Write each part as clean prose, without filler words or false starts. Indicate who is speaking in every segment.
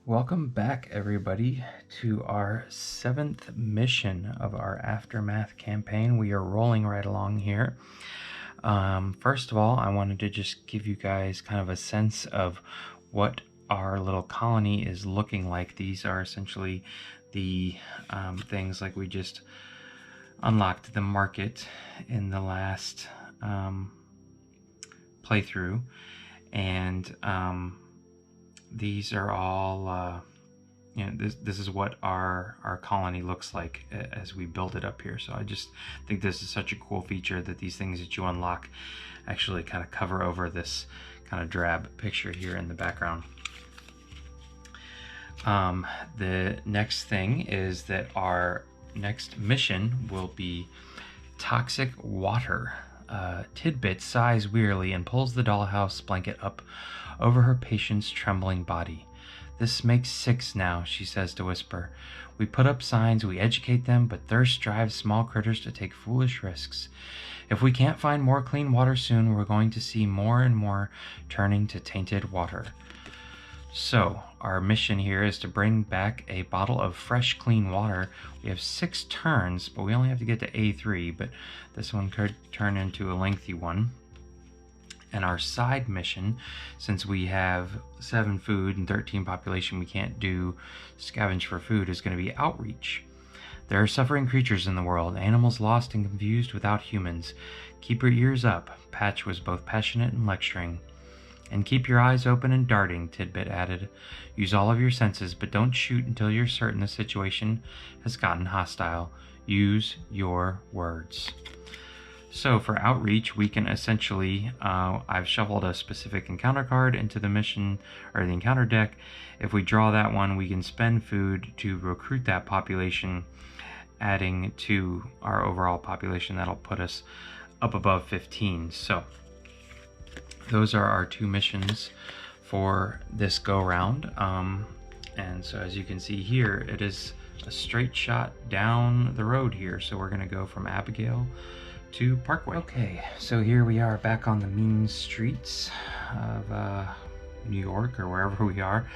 Speaker 1: Welcome back, everybody, to our 7th mission of our Aftermath campaign. We are rolling right along here. First of all, I wanted to just give you guys kind of a sense of what our little colony is looking like. These are essentially the things like we just unlocked the market in the last playthrough, and these are all this is what our colony looks like as we build it up here. So I just think this is such a cool feature that these things that you unlock actually kind of cover over this kind of drab picture here in the background. The next thing is that our next mission will be toxic water. Tidbit sighs wearily and pulls the dollhouse blanket up over her patient's trembling body. "This makes 6 now," she says to Whisper. "We put up signs, we educate them, but thirst drives small critters to take foolish risks. If we can't find more clean water soon, we're going to see more and more turning to tainted water." So, our mission here is to bring back a bottle of fresh, clean water. We have 6 turns, but we only have to get to A3, but this one could turn into a lengthy one. And our side mission, since we have 7 food and 13 population, we can't do scavenge for food, is going to be outreach. There are suffering creatures in the world, animals lost and confused without humans. Keep your ears up. Patch was both passionate and lecturing. "And keep your eyes open and darting," Tidbit added. "Use all of your senses, but don't shoot until you're certain the situation has gotten hostile. Use your words." So for outreach, we can essentially, I've shuffled a specific encounter card into the mission or the encounter deck. If we draw that one, we can spend food to recruit that population, adding to our overall population. That'll put us up above 15. So those are our 2 missions for this go round. And so as you can see here, it is a straight shot down the road here. So we're going to go from Abigail to Parkway. Okay, so here we are back on the mean streets of New York or wherever we are.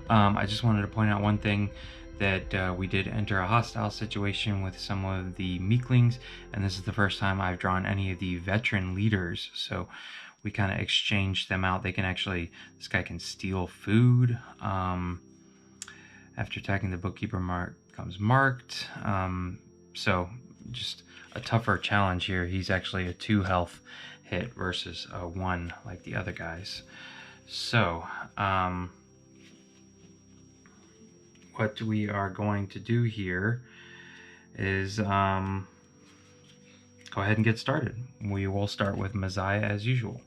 Speaker 1: I just wanted to point out one thing, that we did enter a hostile situation with some of the Meeklings, and this is the first time I've drawn any of the veteran leaders, so we kind of exchanged them out. They can actually, this guy can steal food. After attacking the bookkeeper, becomes marked. So just a tougher challenge here. He's actually a 2 health hit versus a 1 like the other guys. So what we are going to do here is go ahead and get started. We will start with Meziah as usual.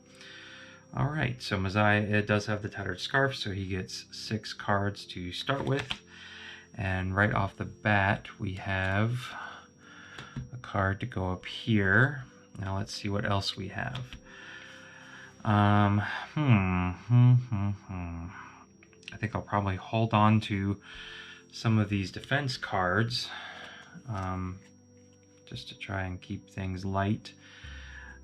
Speaker 1: All right, so Meziah, it does have the tattered scarf, so he gets 6 cards to start with. And right off the bat, we have a card to go up here. Now let's see what else we have. I think I'll probably hold on to some of these defense cards, just to try and keep things light.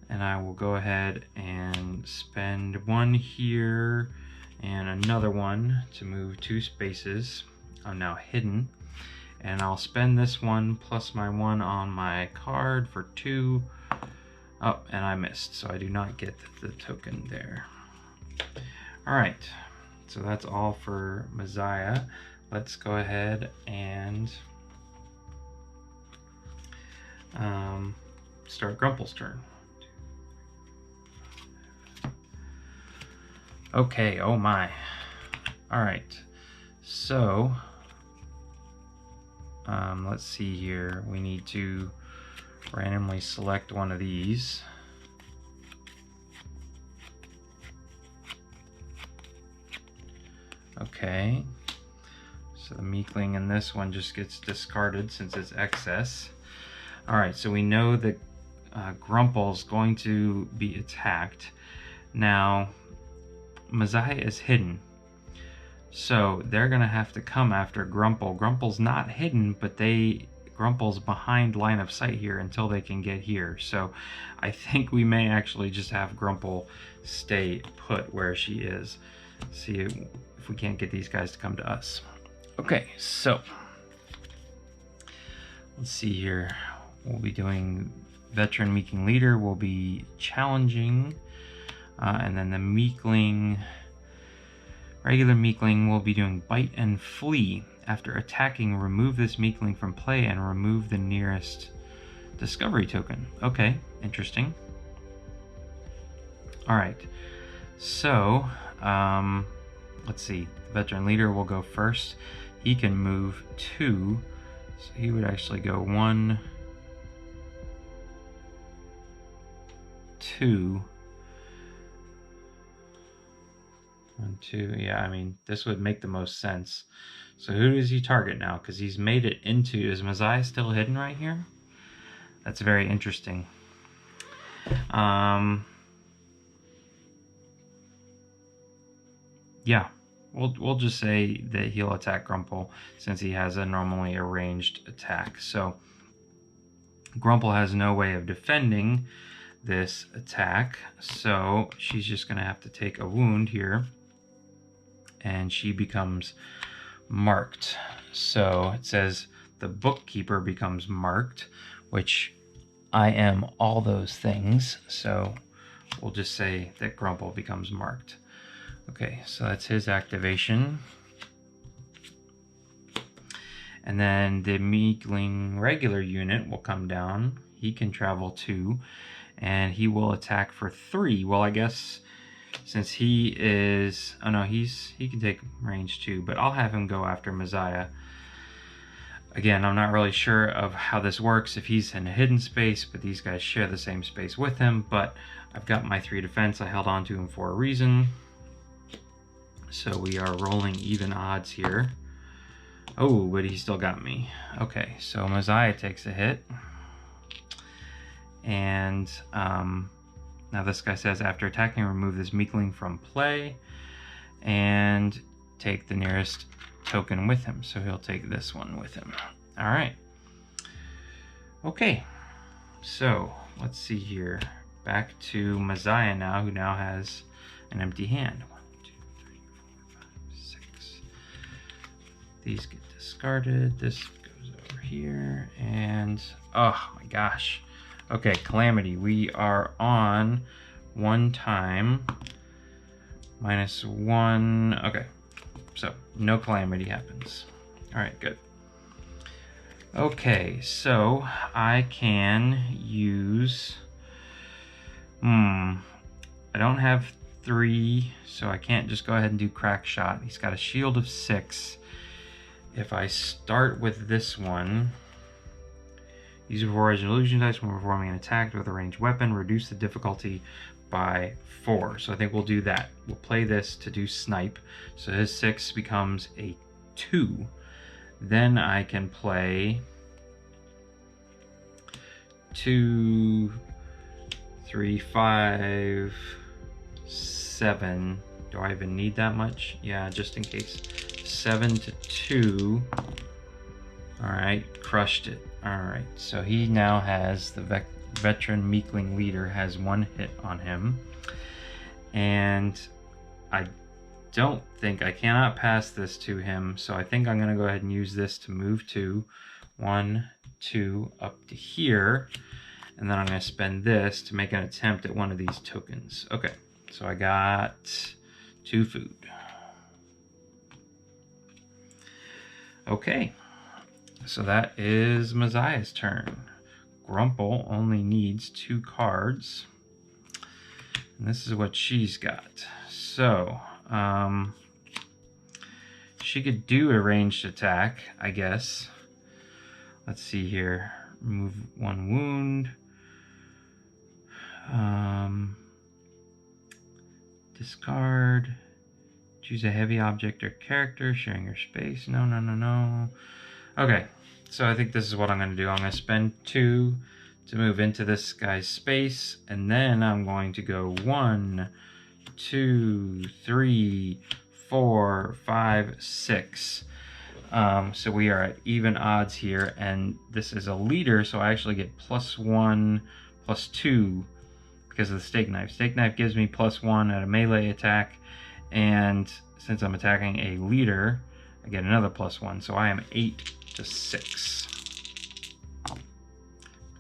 Speaker 1: And I will go ahead and spend 1 here and another one to move 2 spaces. I'm now hidden. And I'll spend this one plus my 1 on my card for 2. Oh, and I missed, so I do not get the token there. All right, so that's all for Meziah. Let's go ahead and start Grumple's turn. Okay, oh my. All right, so let's see here. We need to randomly select one of these. Okay, so the Meekling in this one just gets discarded since it's excess. All right, so we know that Grumple's going to be attacked. Now, Meziah is hidden, so they're gonna have to come after Grumple. Grumple's not hidden, but Grumple's behind line of sight here until they can get here. So I think we may actually just have Grumple stay put where she is. See if we can't get these guys to come to us. Okay, so let's see here. We'll be doing Veteran Meekling Leader. We'll be challenging, and then the Meekling, regular Meekling, will be doing Bite and Flee. After attacking, remove this Meekling from play and remove the nearest discovery token. Okay, interesting. All right, so let's see. The Veteran Leader will go first. He can move 2, so he would actually go 1, 2, 1, 2. Yeah, I mean, this would make the most sense. So who does he target now? Because he's made it into... Is Meziah still hidden right here? That's very interesting. Yeah, we'll just say that he'll attack Grumple since he has a normally arranged attack. So Grumple has no way of defending this attack, so she's just going to have to take a wound here, and she becomes marked. So it says the bookkeeper becomes marked, which I am all those things, so we'll just say that Grumple becomes marked. Okay, so that's his activation. And then the Meekling regular unit will come down. He can travel 2, and he will attack for 3. Well, I guess since he is... Oh no, he can take range 2, but I'll have him go after Meziah. Again, I'm not really sure of how this works if he's in a hidden space, but these guys share the same space with him. But I've got my 3 defense. I held on to him for a reason. So we are rolling even odds here. Oh, but he still got me. Okay, so Meziah takes a hit. And now this guy says, after attacking, remove this Meekling from play and take the nearest token with him. So he'll take this one with him. All right. Okay, so let's see here. Back to Meziah now, who now has an empty hand. 1, 2, 3, 4, 5, 6. These get discarded. This goes over here. And oh my gosh. Okay, Calamity. We are on 1 time. -1. Okay. So no Calamity happens. All right, good. Okay, so I can use... I don't have 3, so I can't just go ahead and do Crack Shot. He's got a shield of 6. If I start with this one, use before as an illusion dice when performing an attack with a ranged weapon, reduce the difficulty by 4. So I think we'll do that. We'll play this to do Snipe. So his 6 becomes a 2. Then I can play 2, 3, 5, 7. Do I even need that much? Yeah, just in case. 7 to 2. All right, crushed it. All right, so he now has the Veteran Meekling Leader has 1 hit on him. And I don't think, I cannot pass this to him, so I think I'm gonna go ahead and use this to move to 1, 2, up to here. And then I'm gonna spend this to make an attempt at one of these tokens. Okay, so I got 2 food. Okay, so that is Meziah's turn. Grumple only needs 2 cards. And this is what she's got. So, she could do a ranged attack, I guess. Let's see here. Remove 1 wound. Discard. Choose a heavy object or character, sharing your space. No, no, no, no. Okay, so I think this is what I'm going to do. I'm going to spend 2 to move into this guy's space, and then I'm going to go 1, 2, 3, 4, 5, 6. So we are at even odds here, and this is a leader, so I actually get +1, +2 because of the Steak Knife. Steak Knife gives me +1 at a melee attack, And since I'm attacking a leader, I get another +1. So I am 8 to 6.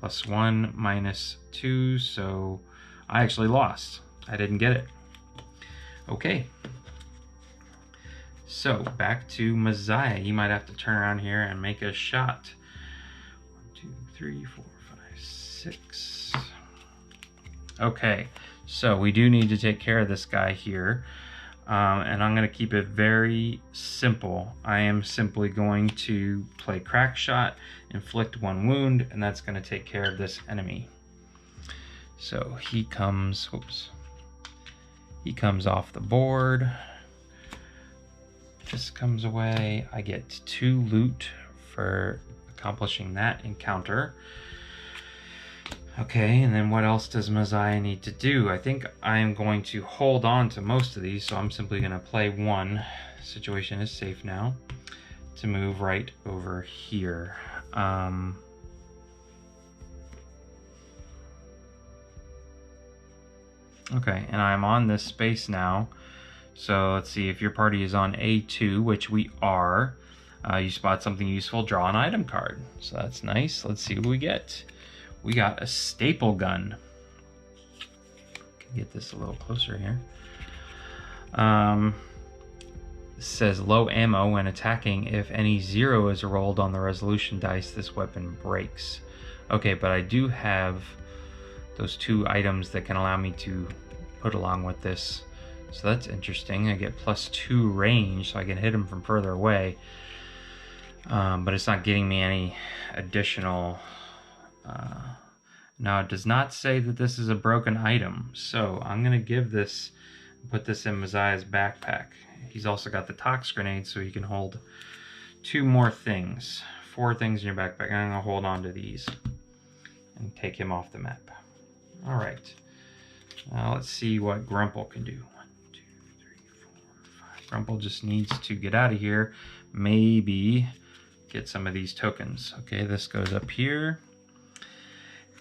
Speaker 1: +1 minus 2. So I actually lost. I didn't get it. Okay. So back to Meziah. He might have to turn around here and make a shot. 1, 2, 3, 4, 5, 6. Okay, so we do need to take care of this guy here. And I'm going to keep it very simple. I am simply going to play Crack Shot, inflict 1 wound, and that's going to take care of this enemy. So he comes, whoops, he comes off the board. This comes away. I get 2 loot for accomplishing that encounter. Okay, and then what else does Meziah need to do? I think I am going to hold on to most of these, so I'm simply going to play 1. Situation is safe now to move right over here. Okay, and I'm on this space now. So let's see, if your party is on A2, which we are, you spot something useful, draw an item card. So that's nice. Let's see what we get. We got a staple gun. Can get this a little closer here. This says low ammo when attacking. If any 0 is rolled on the resolution dice, this weapon breaks. Okay, but I do have those 2 items that can allow me to put along with this. So that's interesting. I get +2 range, so I can hit him from further away. But it's not getting me any additional... Now, it does not say that this is a broken item, so I'm going to give this, put this in Meziah's backpack. He's also got the Tox Grenade, so he can hold 2 more things. 4 things in your backpack. I'm going to hold on to these and take him off the map. All right. Now let's see what Grumple can do. 1, 2, 3, 4, 5. Grumple just needs to get out of here. Maybe get some of these tokens. Okay, this goes up here.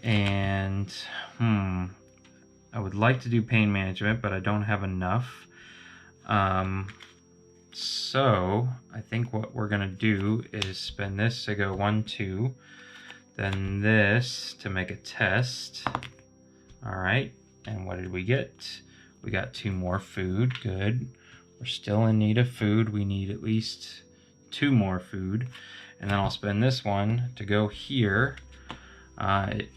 Speaker 1: And I would like to do pain management, but I don't have enough. So I think what we're gonna do is spend this to go 1, 2, then this to make a test. All right, and what did we get? We got 2 more food. Good. We're still in need of food. We need at least 2 more food, and then I'll spend this one to go here.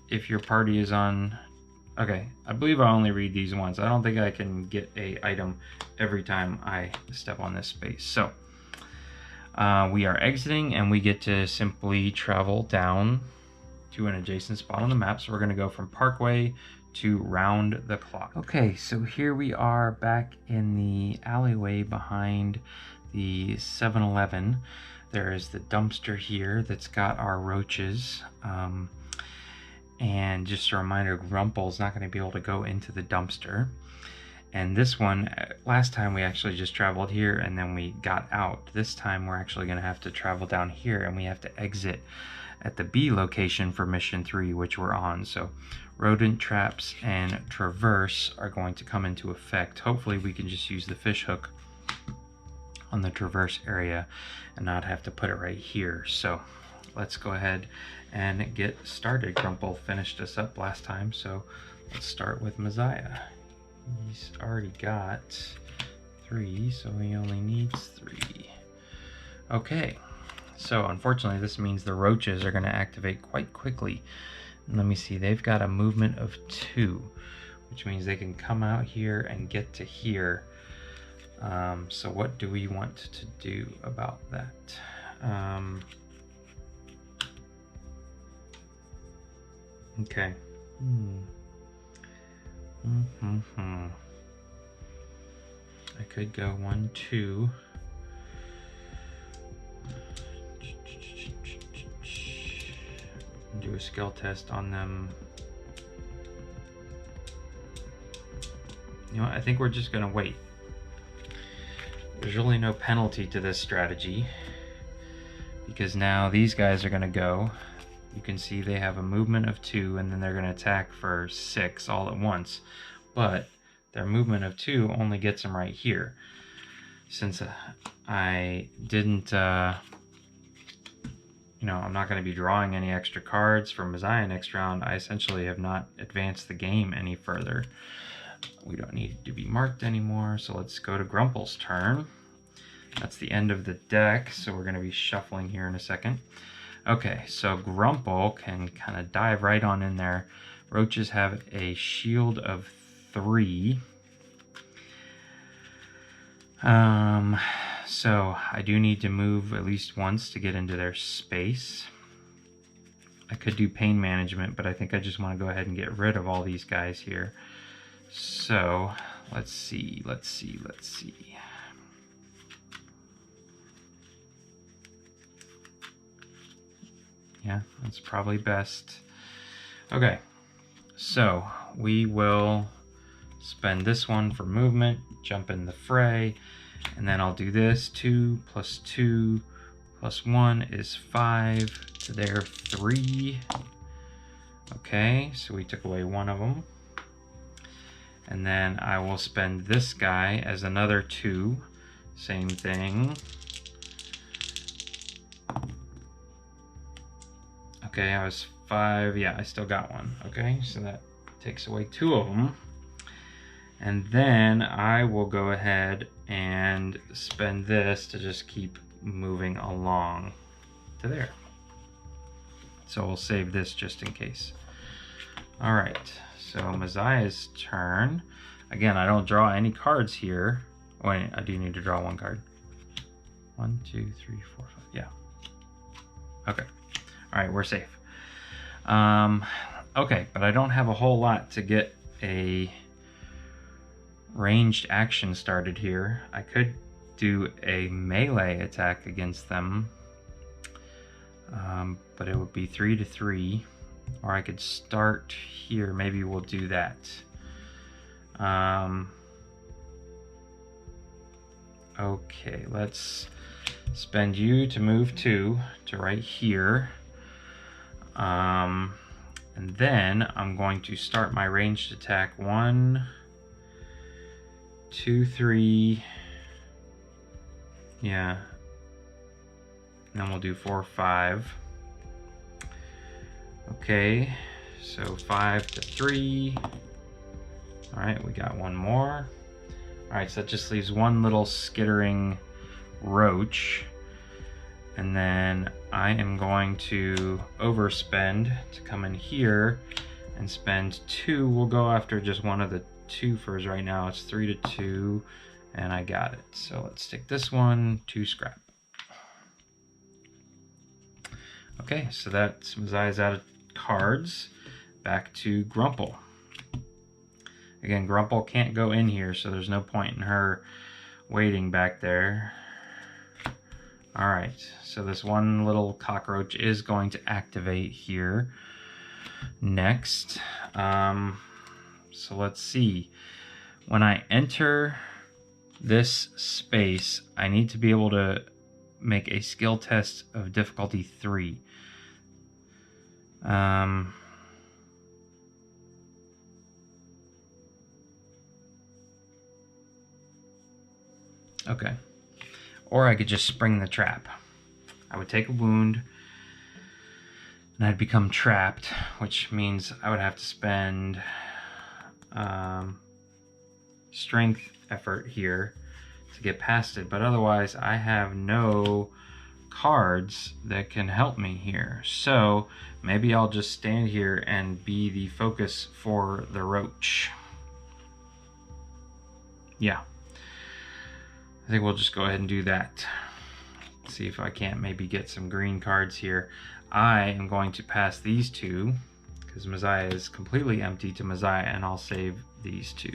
Speaker 1: If your party is on, okay, I believe I only read these once. I don't think I can get a item every time I step on this space. So we are exiting, and we get to simply travel down to an adjacent spot on the map. So we're going to go from Parkway to Round the Clock. Okay, so here we are back in the alleyway behind the 7-Eleven. There is the dumpster here that's got our roaches. And just a reminder, Grumple's not going to be able to go into the dumpster. And this one, last time we actually just traveled here and then we got out. This time we're actually going to have to travel down here, and we have to exit at the B location for mission 3, which we're on. So rodent traps and traverse are going to come into effect. Hopefully we can just use the fish hook on the traverse area and not have to put it right here. So let's go ahead and get started. Grumple finished us up last time, so let's start with Meziah. He's already got 3, so he only needs 3. Okay, so unfortunately this means the roaches are going to activate quite quickly. And let me see, they've got a movement of 2, which means they can come out here and get to here. So what do we want to do about that? Okay. I could go 1, 2. Do a skill test on them. You know what? I think we're just gonna wait. There's really no penalty to this strategy because now these guys are gonna go. You can see they have a movement of 2, and then they're going to attack for 6 all at once. But their movement of 2 only gets them right here. since I didn't, you know, I'm not going to be drawing any extra cards for Meziah next round, I essentially have not advanced the game any further. We don't need to be marked anymore, so let's go to Grumple's turn. That's the end of the deck, so we're going to be shuffling here in a second. Okay, so Grumple can kind of dive right on in there. Roaches have a shield of 3. So I do need to move at least once to get into their space. I could do pain management, but I think I just want to go ahead and get rid of all these guys here. So let's see. Yeah, that's probably best. Okay, so we will spend this one for movement, jump in the fray, and then I'll do this. 2 plus 2 plus 1 is 5 to their 3. Okay, so we took away one of them. And then I will spend this guy as another 2. Same thing. Okay, I was 5. Yeah, I still got one. Okay, so that takes away 2 of them. And then I will go ahead and spend this to just keep moving along to there. So we'll save this just in case. All right, so Meziah's turn. Again, I don't draw any cards here. Wait, I do need to draw one card. 1, 2, 3, 4, 5. Yeah. Okay. All right, we're safe. Okay, but I don't have a whole lot to get a ranged action started here. I could do a melee attack against them, but it would be 3 to 3. Or I could start here. Maybe we'll do that. Okay, let's spend you to move 2 to right here. And then I'm going to start my ranged attack. 1, 2, 3. Yeah. And then we'll do 4, 5. Okay, so 5 to 3. All right, we got one more. All right, so that just leaves one little skittering roach. And then I am going to overspend to come in here and spend 2. We'll go after just one of the 2 furs right now. It's 3 to 2, and I got it. So let's take this one, 2 scrap. Okay, so that's Meziah's out of cards. Back to Grumple. Again, Grumple can't go in here, so there's no point in her waiting back there. All right, so this one little cockroach is going to activate here next. So let's see. When I enter this space, I need to be able to make a skill test of difficulty 3. Okay. Or I could just spring the trap. I would take a wound and I'd become trapped, which means I would have to spend strength effort here to get past it. But otherwise, I have no cards that can help me here. So maybe I'll just stand here and be the focus for the roach. Yeah. I think we'll just go ahead and do that. See if I can't maybe get some green cards here. I am going to pass these 2 because Meziah is completely empty to Meziah, and I'll save these 2.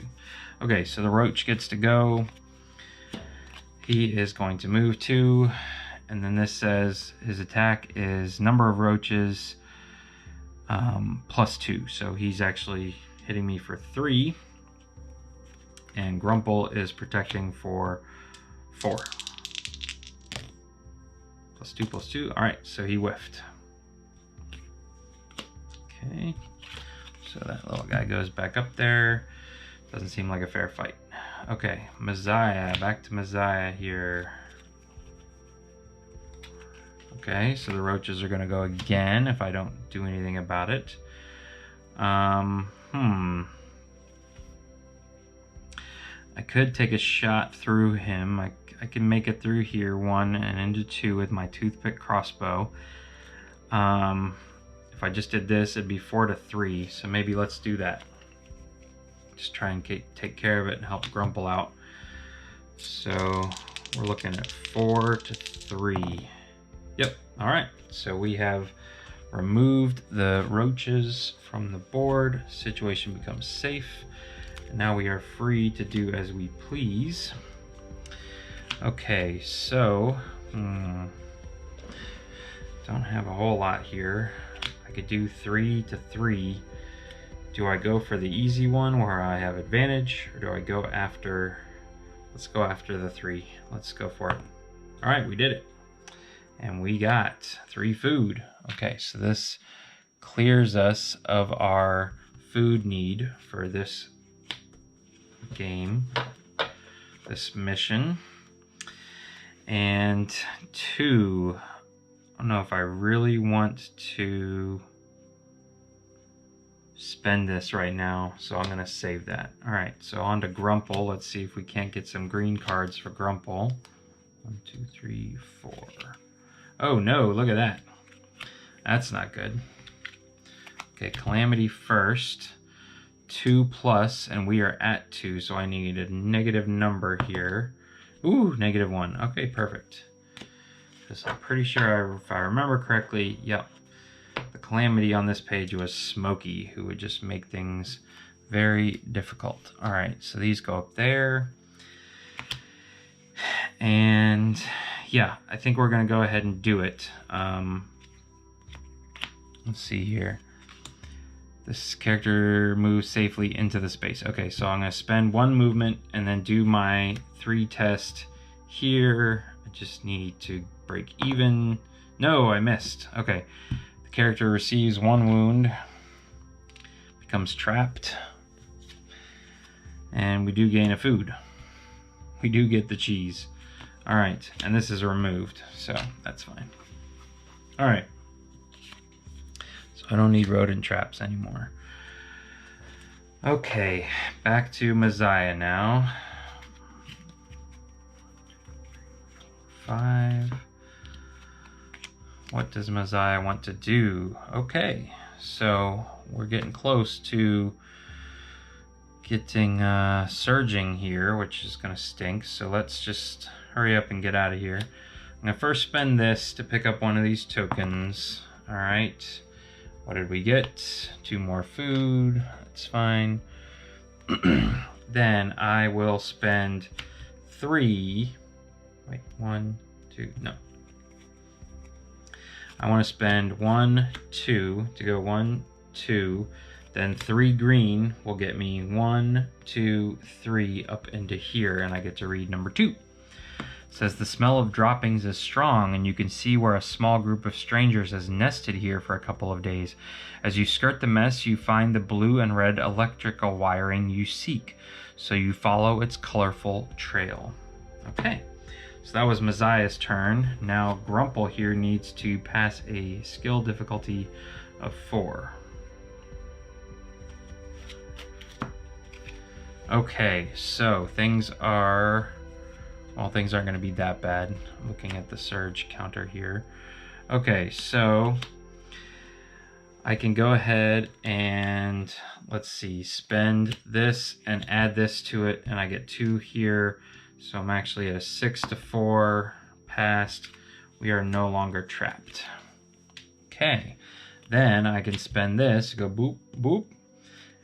Speaker 1: Okay, so the roach gets to go. He is going to move 2, and then this says his attack is number of roaches plus 2. So he's actually hitting me for 3, and Grumple is protecting for 4. Plus 2 plus 2. All right, so he whiffed. Okay, so that little guy goes back up there. Doesn't seem like a fair fight. Okay, Meziah, back to Meziah here. Okay, so the roaches are gonna go again if I don't do anything about it. I could take a shot through him. I can make it through here, 1 and into 2 with my toothpick crossbow. If I just did this, it'd be 4 to 3. So maybe let's do that. Just try and take care of it and help Grumple out. So we're looking at 4 to 3. Yep. All right. So we have removed the roaches from the board. Situation becomes safe. And now we are free to do as we please. Okay, so don't have a whole lot here. I could do 3 to 3. Do I go for the easy one where I have advantage, or do I go after? Let's go after the 3. Let's go for it. All right, we did it. And we got 3 food. Okay, so this clears us of our food need for this game, this mission. And 2, I don't know if I really want to spend this right now, so I'm going to save that. All right, so on to Grumple. Let's see if we can't get some green cards for Grumple. 1, 2, 3, 4. Oh no, look at that. That's not good. Okay, Calamity first. 2+, and we are at 2, so I need a negative number here. Ooh, -1. Okay, perfect. Because I'm pretty sure, if I remember correctly, yep, the Calamity on this page was Smokey, who would just make things very difficult. All right, so these go up there. And yeah, I think we're going to go ahead and do it. Let's see here. This character moves safely into the space. Okay, so I'm going to spend 1 movement and then do my 3 test here. I just need to break even. No, I missed. Okay. The character receives 1 wound, becomes trapped, and we do gain a food. We do get the cheese. All right, and this is removed, so that's fine. All right. I don't need rodent traps anymore. Okay, back to Meziah now. 5. What does Meziah want to do? Okay, so we're getting close to getting surging here, which is going to stink. So let's just hurry up and get out of here. I'm going to first spend this to pick up one of these tokens. All right. What did we get? 2 more food. That's fine. Then I will spend 3. Wait, 1, 2. No. I want to spend 1, 2 to go 1, 2. Then 3 green will get me 1, 2, 3 up into here, and I get to read number 2. It says the smell of droppings is strong, and you can see where a small group of strangers has nested here for a couple of days. As you skirt the mess, you find the blue and red electrical wiring you seek, so you follow its colorful trail. Okay, so that was Meziah's turn. Now Grumple here needs to pass a skill difficulty of 4. Okay, so things are... well, things aren't going to be that bad. Looking at the surge counter here. Okay, so I can go ahead and, let's see, spend this and add this to it, and I get 2 here. So I'm actually at a 6 to 4 passed. We are no longer trapped. Okay, then I can spend this, go boop, boop,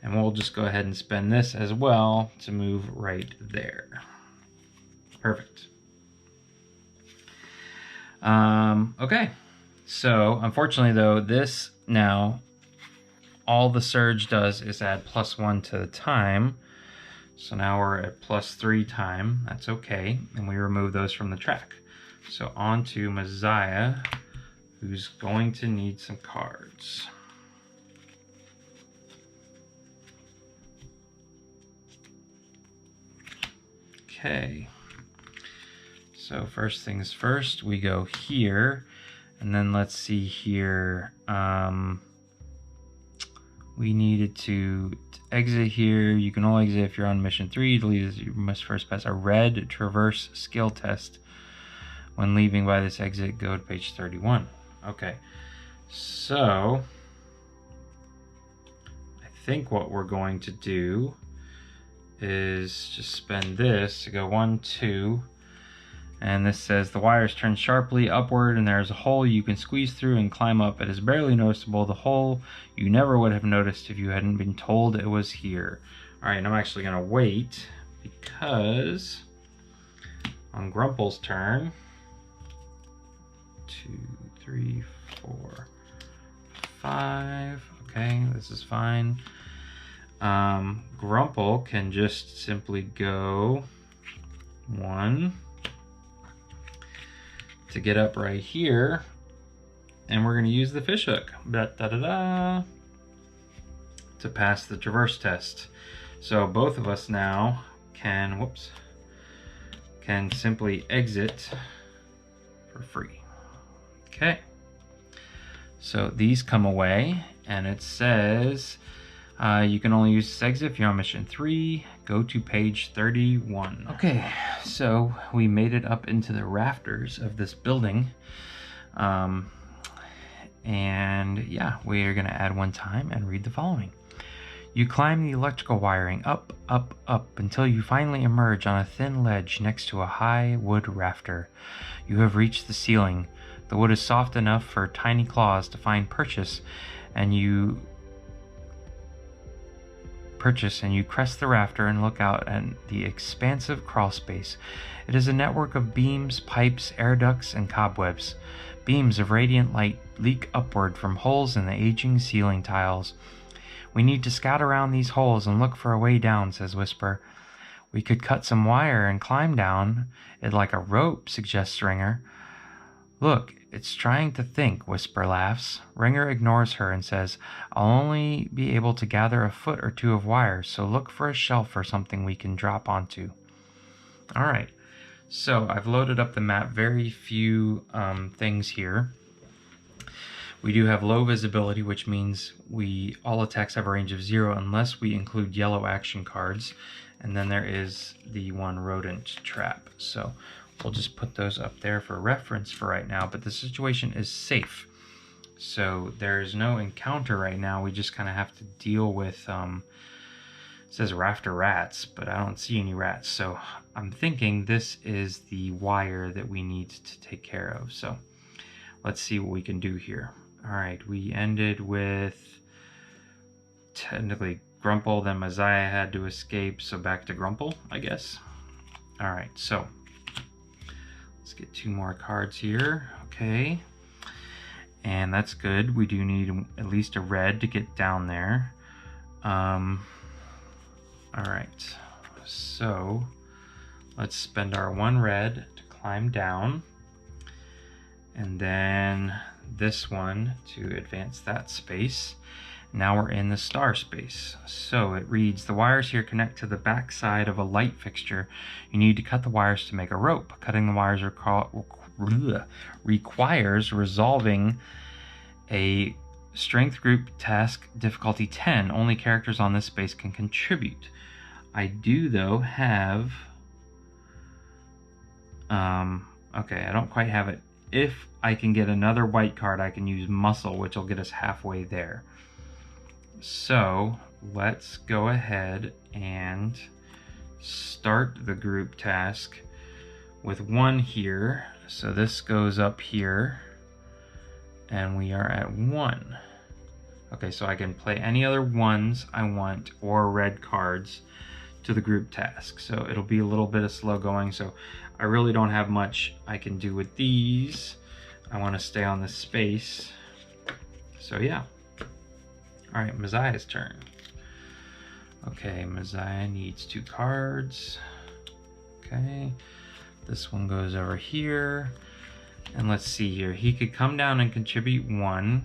Speaker 1: and we'll just go ahead and spend this as well to move right there. Perfect. Okay, so unfortunately though, this now, all the surge does is add +1 to the time. So now we're at +3 time. That's okay, and we remove those from the track. So on to Meziah, who's going to need some cards. Okay. So first things first, we go here, and then let's see here. We needed to exit here. You can only exit if you're on mission 3. To leave, you must first pass a red traverse skill test. When leaving by this exit, go to page 31. Okay, so I think what we're going to do is just spend this to go 1, 2, and this says the wires turn sharply upward and there's a hole you can squeeze through and climb up. It is barely noticeable, the hole you never would have noticed if you hadn't been told it was here. All right, and I'm actually gonna wait because on Grumple's turn, 2, 3, 4, 5, okay, this is fine. Grumple can just simply go 1 to get up right here, and we're going to use the fish hook to pass the traverse test. So both of us now can simply exit for free. Okay, so these come away, and it says you can only use this exit if you're on mission 3. Go to page 31. Okay, so we made it up into the rafters of this building. And yeah, we are gonna add one time and read the following. You climb the electrical wiring up, up, up until you finally emerge on a thin ledge next to a high wood rafter. You have reached the ceiling. The wood is soft enough for tiny claws to find purchase, and you crest the rafter and look out at the expansive crawl space. It is a network of beams, pipes, air ducts, and cobwebs. Beams of radiant light leak upward from holes in the aging ceiling tiles. We need to scout around these holes and look for a way down, says Whisper. We could cut some wire and climb down it like a rope, suggests Ringer. Look, it's trying to think, Whisper laughs. Ringer ignores her and says, I'll only be able to gather a foot or two of wire, so look for a shelf or something we can drop onto. All right, so I've loaded up the map. Very few things here. We do have low visibility, which means all attacks have a range of 0 unless we include yellow action cards. And then there is the one rodent trap. So we'll just put those up there for reference for right now, but the situation is safe. So there's no encounter right now. We just kind of have to deal with, it says rafter rats, but I don't see any rats. So I'm thinking this is the wire that we need to take care of. So let's see what we can do here. All right, we ended with technically Grumple, then Meziah had to escape, so back to Grumple, I guess. All right, so let's get 2 more cards here. Okay, and that's good. We do need at least a red to get down there. All right, so let's spend our 1 red to climb down, and then this one to advance that space. Now we're in the star space. So it reads, the wires here connect to the back side of a light fixture. You need to cut the wires to make a rope. Cutting the wires requires resolving a strength group task difficulty 10. Only characters on this space can contribute. I do though have, okay, I don't quite have it. If I can get another white card, I can use muscle, which will get us halfway there. So let's go ahead and start the group task with 1 here. So this goes up here and we are at 1. Okay, so I can play any other 1s I want or red cards to the group task. So it'll be a little bit of slow going. So I really don't have much I can do with these. I want to stay on this space. So yeah. All right, Meziah's turn. Okay, Meziah needs 2 cards. Okay, this one goes over here. And let's see here. He could come down and contribute 1.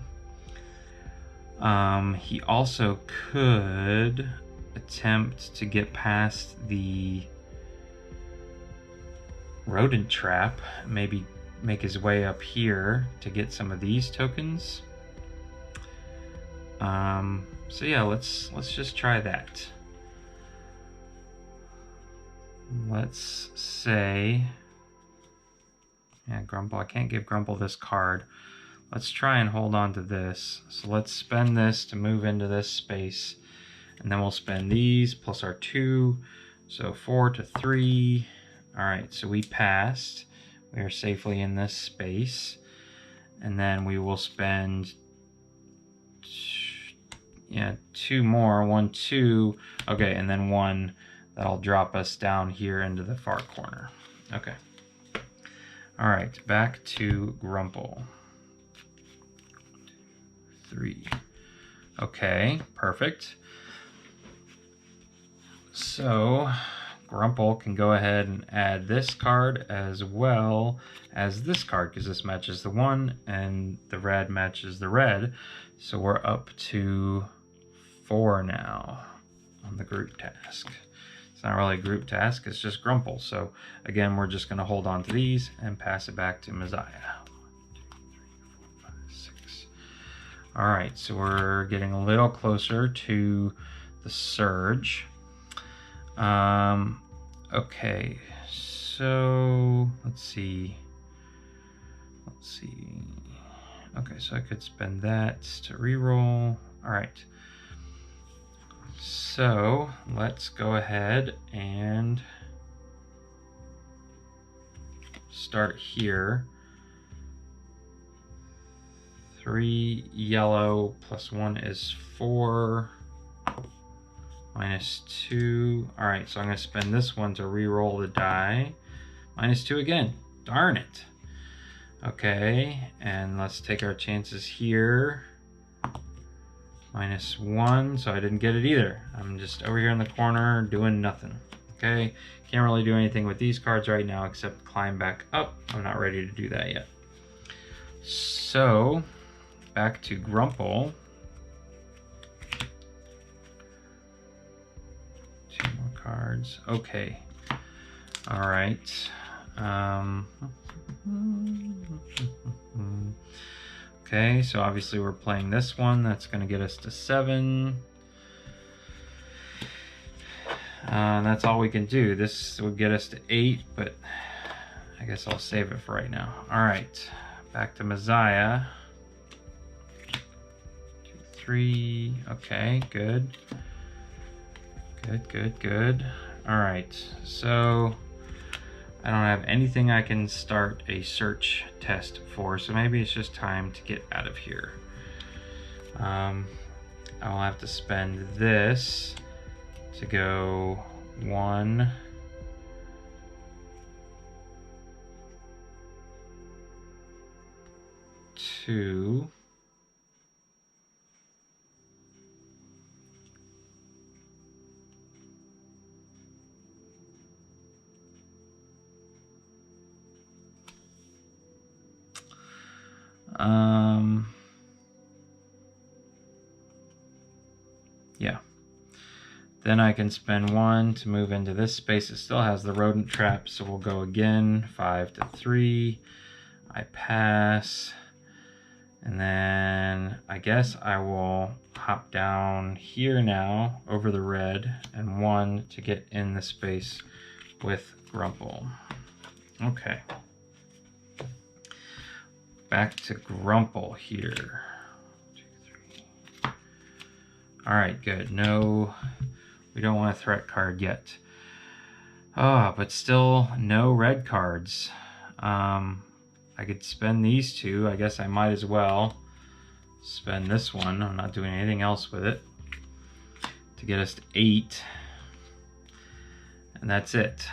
Speaker 1: He also could attempt to get past the rodent trap, maybe make his way up here to get some of these tokens. So yeah, let's just try that. Let's say, yeah, Grumple, I can't give Grumple this card. Let's try and hold on to this. So let's spend this to move into this space. And then we'll spend these plus our 2. So 4 to 3. All right, so we passed. We are safely in this space. And then we will spend, yeah, 2 more. 1, 2. Okay, and then 1. That'll drop us down here into the far corner. Okay. All right, back to Grumple. 3. Okay, perfect. So Grumple can go ahead and add this card as well as this card, because this matches the 1 and the red matches the red. So we're up to 4 now on the group task. It's not really a group task, it's just Grumple. So again, we're just going to hold on to these and pass it back to Meziah. 1, 2, 3, 4, 5, 6. All right, so we're getting a little closer to the surge. Okay, so let's see. Okay, so I could spend that to reroll. All right. So let's go ahead and start here. 3 yellow plus 1 is 4. Minus 2. All right, so I'm going to spend this one to re-roll the die. Minus 2 again. Darn it. Okay, and let's take our chances here. Minus 1, so I didn't get it either. I'm just over here in the corner doing nothing. Okay, can't really do anything with these cards right now except climb back up. I'm not ready to do that yet. So, back to Grumple. 2 more cards. Okay. All right. Okay, so obviously we're playing this one. That's going to get us to 7. That's all we can do. This would get us to 8, but I guess I'll save it for right now. All right, back to Meziah. 2, 3. Okay, good. Good. All right, so I don't have anything I can start a search test for, so maybe it's just time to get out of here. I will have to spend this to go 1, 2, yeah. Then I can spend 1 to move into this space. It still has the rodent trap, so we'll go again. 5 to 3. I pass. And then I guess I will hop down here now over the red and 1 to get in the space with Grumple. Okay. Back to Grumple here. 2, 3. All right, good. No, we don't want a threat card yet. Ah, but still no red cards. I could spend these 2. I guess I might as well spend this one. I'm not doing anything else with it to get us to 8. And that's it.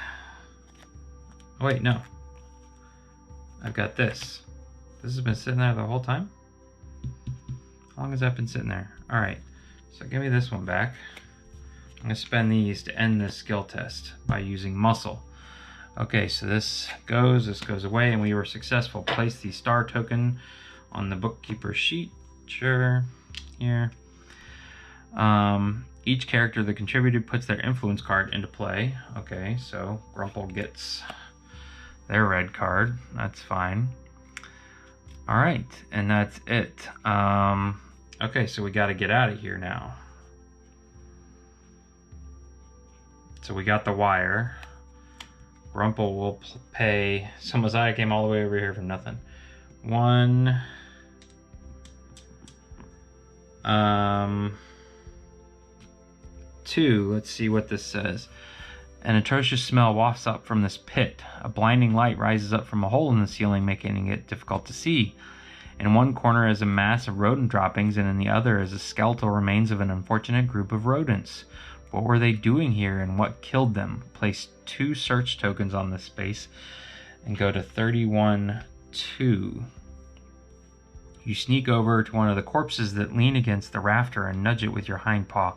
Speaker 1: Oh, wait, no. I've got this. This has been sitting there the whole time? How long has that been sitting there? All right, so give me this one back. I'm gonna spend these to end this skill test by using muscle. Okay, so this goes away, and we were successful. Place the star token on the bookkeeper sheet. Sure, here. Each character that contributed puts their influence card into play. Okay, so Grumple gets their red card. That's fine. All right, and that's it. Okay, so we got to get out of here now. So we got the wire. Grumple will pay. So Meziah came all the way over here for nothing. 1. 2. Let's see what this says. An atrocious smell wafts up from this pit. A blinding light rises up from a hole in the ceiling, making it difficult to see. In one corner is a mass of rodent droppings, and in the other is the skeletal remains of an unfortunate group of rodents. What were they doing here, and what killed them? Place 2 search tokens on this space and go to 31-2. You sneak over to one of the corpses that lean against the rafter and nudge it with your hind paw.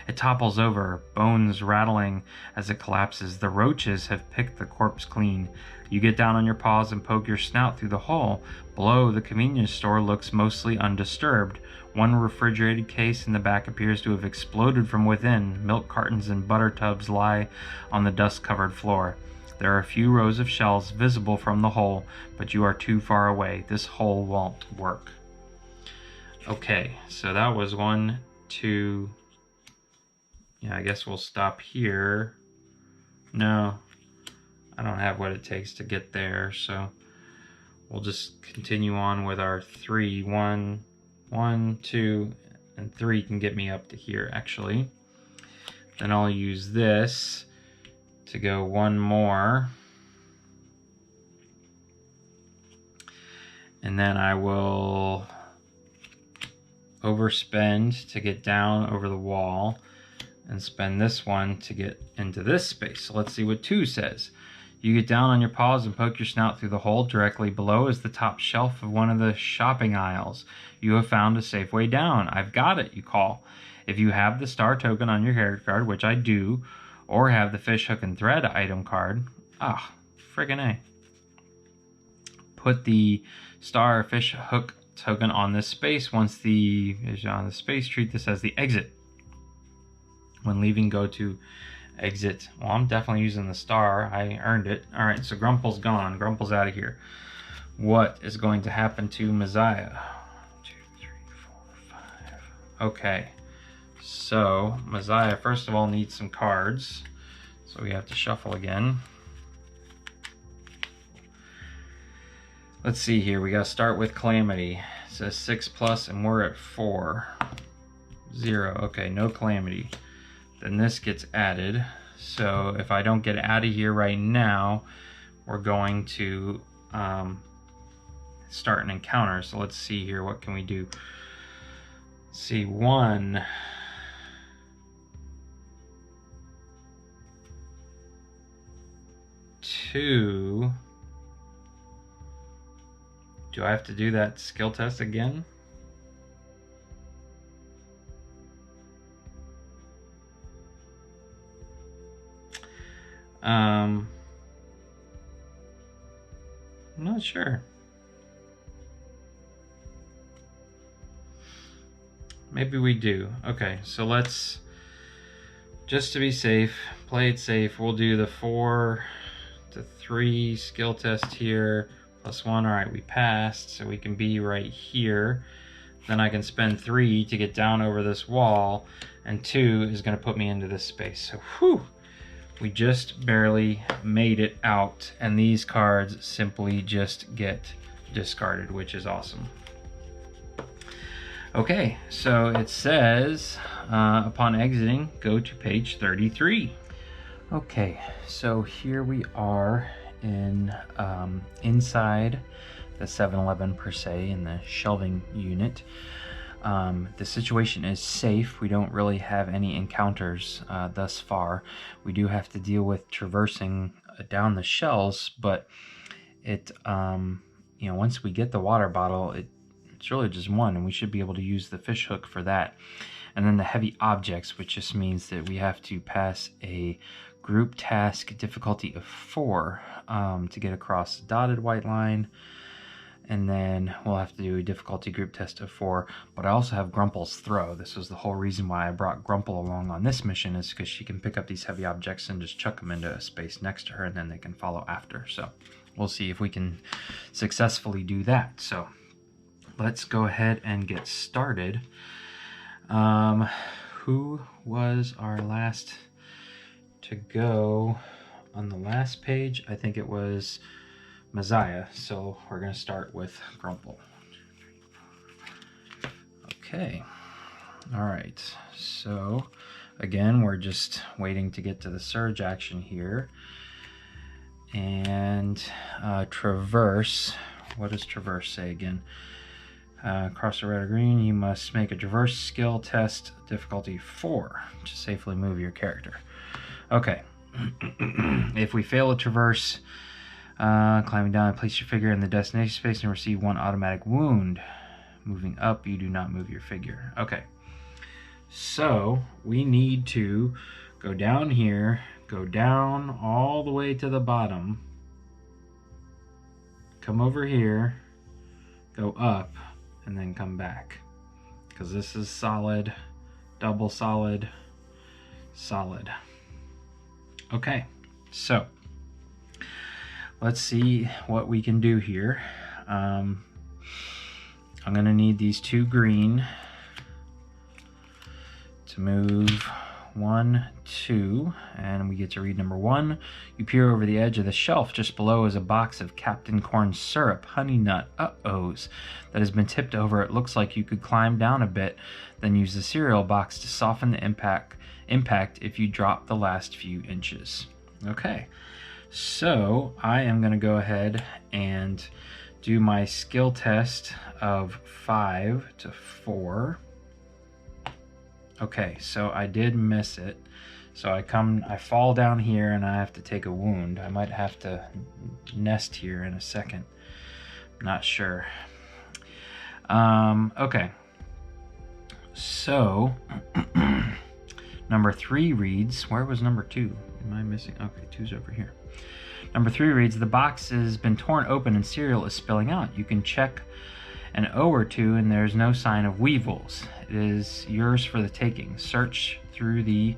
Speaker 1: It topples over, bones rattling as it collapses. The roaches have picked the corpse clean. You get down on your paws and poke your snout through the hole. Below, the convenience store looks mostly undisturbed. One refrigerated case in the back appears to have exploded from within. Milk cartons and butter tubs lie on the dust-covered floor. There are a few rows of shelves visible from the hole, but you are too far away. This hole won't work. Okay, so that was 1, 2. Yeah, I guess we'll stop here. No, I don't have what it takes to get there, so we'll just continue on with our 3. 1, 2, and 3 can get me up to here, actually. Then I'll use this to go 1 more. And then I will overspend to get down over the wall and spend this one to get into this space. So let's see what 2 says. You get down on your paws and poke your snout through the hole. Directly below is the top shelf of one of the shopping aisles. You have found a safe way down. I've got it, you call. If you have the star token on your character card, which I do, or have the fish hook and thread item card, friggin' A. Put the star fish hook token on this space. Once the is on the space, treat this as the exit. When leaving, go to exit. Well, I'm definitely using the star. I earned it. All right, so Grumple's gone. Grumple's out of here. What is going to happen to Meziah? 2, 3, 4, 5. Okay, so Meziah first of all needs some cards, so we have to shuffle again. Let's see here. We got to start with Calamity. It says 6+, and we're at 4. 0. Okay, no Calamity. Then this gets added. So if I don't get out of here right now, we're going to start an encounter. So let's see here. What can we do? Let's see. 1. 2. Do I have to do that skill test again? I'm not sure. Maybe we do. Okay, so let's, just to be safe, play it safe, we'll do the 4 to 3 skill test here. +1, all right, we passed, so we can be right here. Then I can spend 3 to get down over this wall, and 2 is gonna put me into this space. So, whew, we just barely made it out, and these cards simply just get discarded, which is awesome. Okay, so it says, upon exiting, go to page 33. Okay, so here we are in inside the 7-Eleven per se, in the shelving unit. The situation is safe. We don't really have any encounters thus far. We do have to deal with traversing down the shelves, but it once we get the water bottle, it's really just 1, and we should be able to use the fish hook for that. And then the heavy objects, which just means that we have to pass a group task difficulty of 4 to get across the dotted white line. And then we'll have to do a difficulty group test of 4. But I also have Grumple's throw. This was the whole reason why I brought Grumple along on this mission, is because she can pick up these heavy objects and just chuck them into a space next to her, and then they can follow after. So we'll see if we can successfully do that. So let's go ahead and get started. Who was our last to go on the last page? I think it was Meziah, so we're going to start with Grumple. Okay, all right, so again, we're just waiting to get to the surge action here. And traverse, what does traverse say again? Across the red or green, you must make a traverse skill test, difficulty 4, to safely move your character. Okay, if we fail a traverse, climbing down, place your figure in the destination space and receive 1 automatic wound. Moving up, you do not move your figure. Okay, so we need to go down here, go down all the way to the bottom, come over here, go up, and then come back. Because this is solid, double solid, solid. Okay, so let's see what we can do here. I'm gonna need these 2 green to move 1, 2, and we get to read number 1. You peer over the edge of the shelf. Just below is a box of Captain Corn syrup, honey nut, uh-ohs, that has been tipped over. It looks like you could climb down a bit, then use the cereal box to soften the impact if you drop the last few inches. Okay, so I am going to go ahead and do my skill test of 5 to 4. Okay, so I did miss it. So I fall down here and I have to take a wound. I might have to nest here in a second. Not sure. Okay. So number 3 reads, where was number 2? Am I missing? Okay, 2's over here. Number 3 reads, the box has been torn open and cereal is spilling out. You can check an O or 2 and there's no sign of weevils. It is yours for the taking. Search through the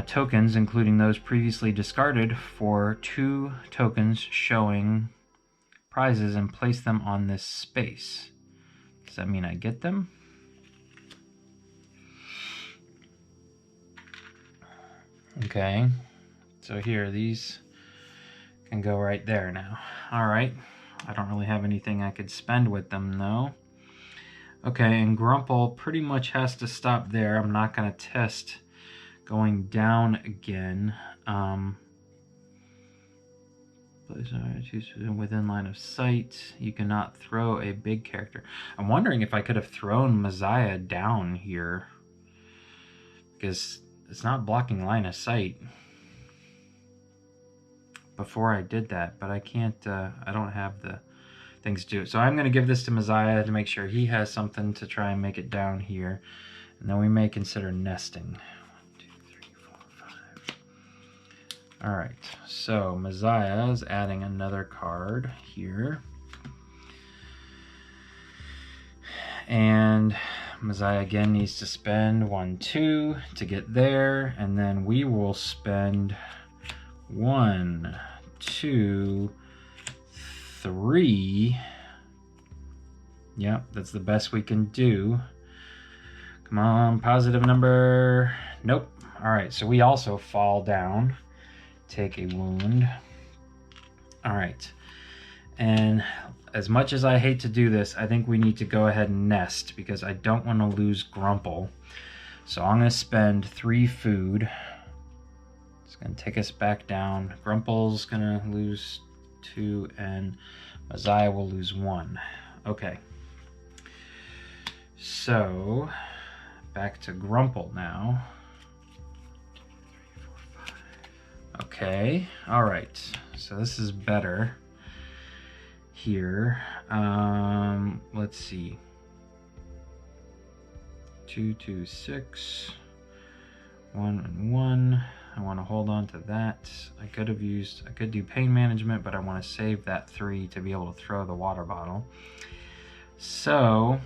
Speaker 1: tokens, including those previously discarded, for 2 tokens showing prizes and place them on this space. Does that mean I get them? Okay, so here, these can go right there now. All right, I don't really have anything I could spend with them though. Okay, and Grumple pretty much has to stop there. I'm not going to test going down again. Within line of sight, you cannot throw a big character. I'm wondering if I could have thrown Meziah down here, because it's not blocking line of sight before I did that, but I can't, I don't have the things to do it. So I'm going to give this to Meziah to make sure he has something to try and make it down here. And then we may consider nesting. 1, 2, 3, 4, 5. All right, so Meziah is adding another card here. And Meziah again needs to spend 1, 2 to get there, and then we will spend 1, 2, 3. Yep, that's the best we can do. Come on, positive number. Nope. All right, so we also fall down, take a wound. All right, and as much as I hate to do this, I think we need to go ahead and nest because I don't want to lose Grumple. So I'm going to spend 3 food. It's going to take us back down. Grumple's going to lose 2 and Meziah will lose 1. Okay. So back to Grumple now. 2, 3, 4, 5. Okay. All right. So this is better. Here, let's see, 2, 2, 6, 1 and 1. I want to hold on to that. I could do pain management, but I want to save that 3 to be able to throw the water bottle. So,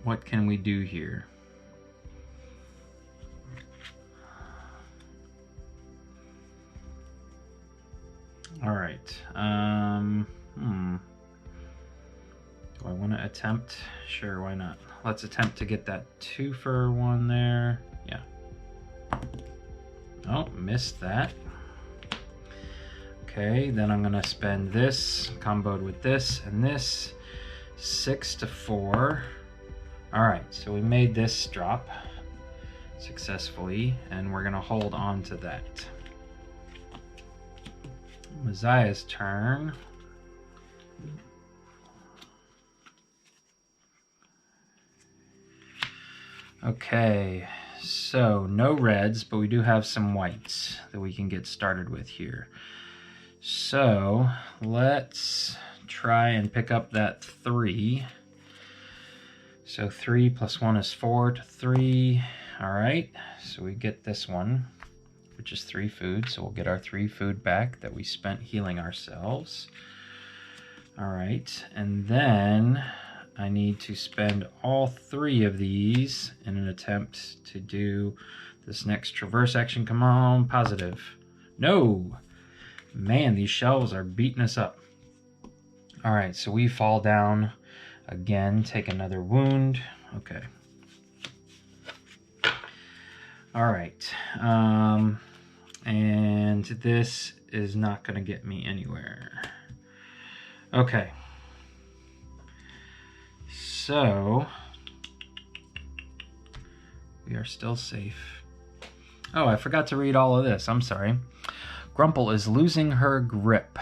Speaker 1: what can we do here? All right. Do I want to attempt? Sure, why not? Let's attempt to get that 2 for 1 there. Yeah. Oh, missed that. Okay, then I'm gonna spend this, comboed with this and this, 6 to 4. All right, so we made this drop successfully, and we're gonna hold on to that. Meziah's turn. Okay, so no reds, but we do have some whites that we can get started with here. So let's try and pick up that 3. So 3 plus 1 is 4 to 3. All right, so we get this one, which is 3 food. So we'll get our 3 food back that we spent healing ourselves. All right, and then I need to spend all 3 of these in an attempt to do this next traverse action. Come on, positive. No. Man, these shelves are beating us up. All right, so we fall down again, take another wound. Okay. All right. And this is not going to get me anywhere. Okay. So we are still safe. Oh, I forgot to read all of this. I'm sorry. Grumple is losing her grip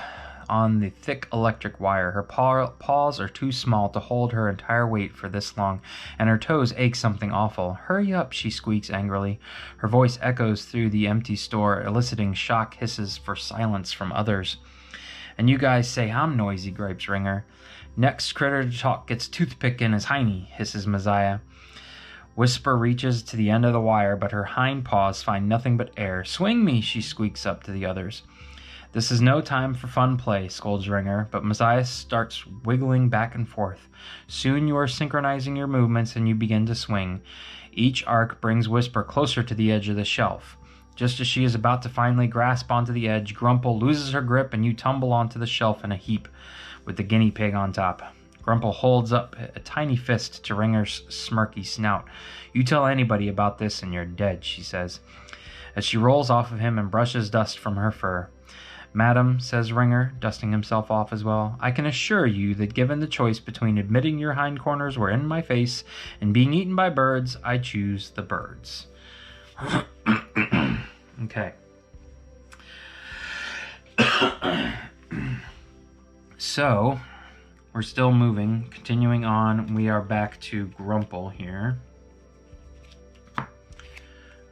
Speaker 1: on the thick electric wire. Her paws are too small to hold her entire weight for this long, and her toes ache something awful. Hurry up, she squeaks angrily. Her voice echoes through the empty store, eliciting shocked hisses for silence from others. And you guys say I'm noisy, gripes Ringer. Next critter to talk gets toothpick in his hiney, hisses Meziah. Whisper reaches to the end of the wire, but her hind paws find nothing but air. Swing me, she squeaks up to the others. This is no time for fun play, scolds Ringer, but Meziah starts wiggling back and forth. Soon you are synchronizing your movements and you begin to swing. Each arc brings Whisper closer to the edge of the shelf. Just as she is about to finally grasp onto the edge, Grumple loses her grip and you tumble onto the shelf in a heap, with the guinea pig on top. Grumple holds up a tiny fist to Ringer's smirky snout. You tell anybody about this and you're dead, she says, as she rolls off of him and brushes dust from her fur. Madam, says Ringer, dusting himself off as well, I can assure you that given the choice between admitting your hindcorners were in my face and being eaten by birds, I choose the birds. Okay. So, we're still moving, continuing on. We are back to Grumple here.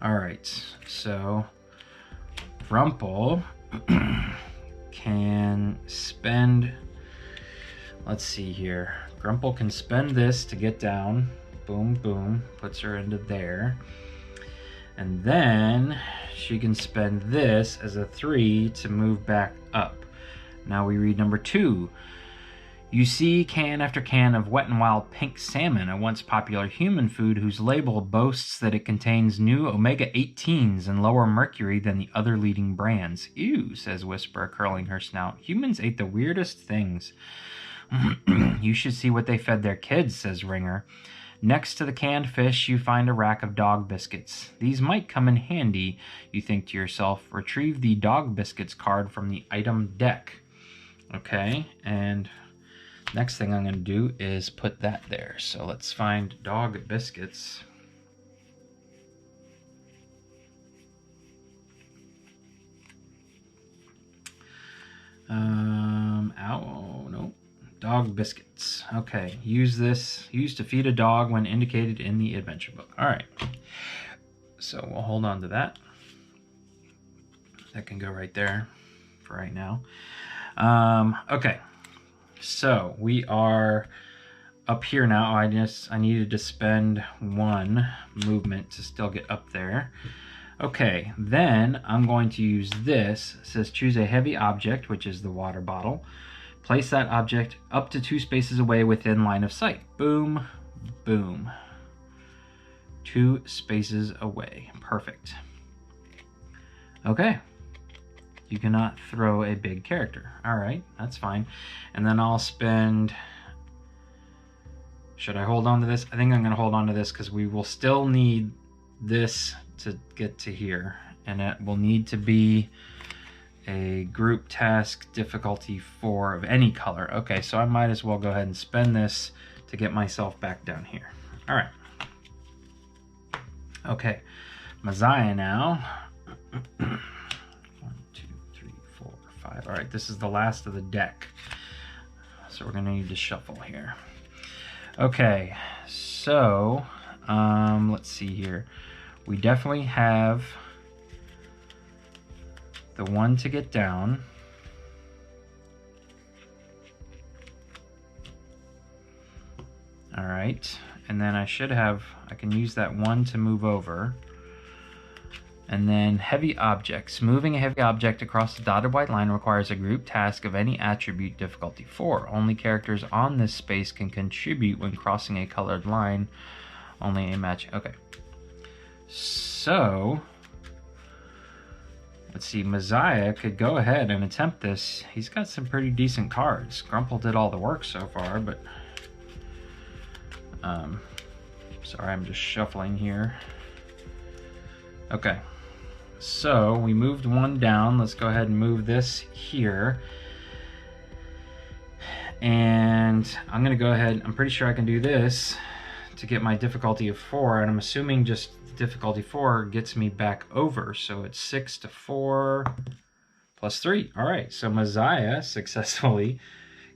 Speaker 1: All right, so Grumple can spend, let's see here. Grumple can spend this to get down. Boom, boom, puts her into there. And then she can spend this as a 3 to move back up. Now we read number 2. You see can after can of Wet n Wild pink salmon, a once popular human food whose label boasts that it contains new omega-18s and lower mercury than the other leading brands. Ew, says Whisper, curling her snout. Humans ate the weirdest things. You should see what they fed their kids, says Ringer. Next to the canned fish, you find a rack of dog biscuits. These might come in handy, you think to yourself. Retrieve the dog biscuits card from the item deck. Okay, and next thing I'm going to do is put that there. So let's find dog biscuits. No. Dog biscuits. Okay, use to feed a dog when indicated in the adventure book. All right, so we'll hold on to that. That can go right there for right now. Okay, so we are up here now. I needed to spend 1 movement to still get up there. Okay, then I'm going to use this. It says choose a heavy object, which is the water bottle. Place that object up to 2 spaces away within line of sight. Boom, boom. 2 spaces away. Perfect. Okay. You cannot throw a big character. All right, that's fine. And then I'll spend... Should I hold on to this? I think I'm going to hold on to this because we will still need this to get to here. And it will need to be a group task difficulty 4 of any color. Okay, so I might as well go ahead and spend this to get myself back down here. All right. Okay, Meziah now. 1, 2, 3, 4, 5. All right, this is the last of the deck. So we're gonna need to shuffle here. Okay, so let's see here. We definitely have the one to get down. All right, and then I can use that one to move over. And then heavy objects. Moving a heavy object across the dotted white line requires a group task of any attribute difficulty 4. Only characters on this space can contribute when crossing a colored line. Only a match. Okay. So, let's see. Meziah could go ahead and attempt this. He's got some pretty decent cards. Grumple did all the work so far, but... sorry, I'm just shuffling here. Okay. So we moved one down. Let's go ahead and move this here. And I'm going to go ahead. I'm pretty sure I can do this to get my difficulty of 4. And I'm assuming just difficulty 4 gets me back over. So it's 6 to 4 plus 3. All right. So Meziah successfully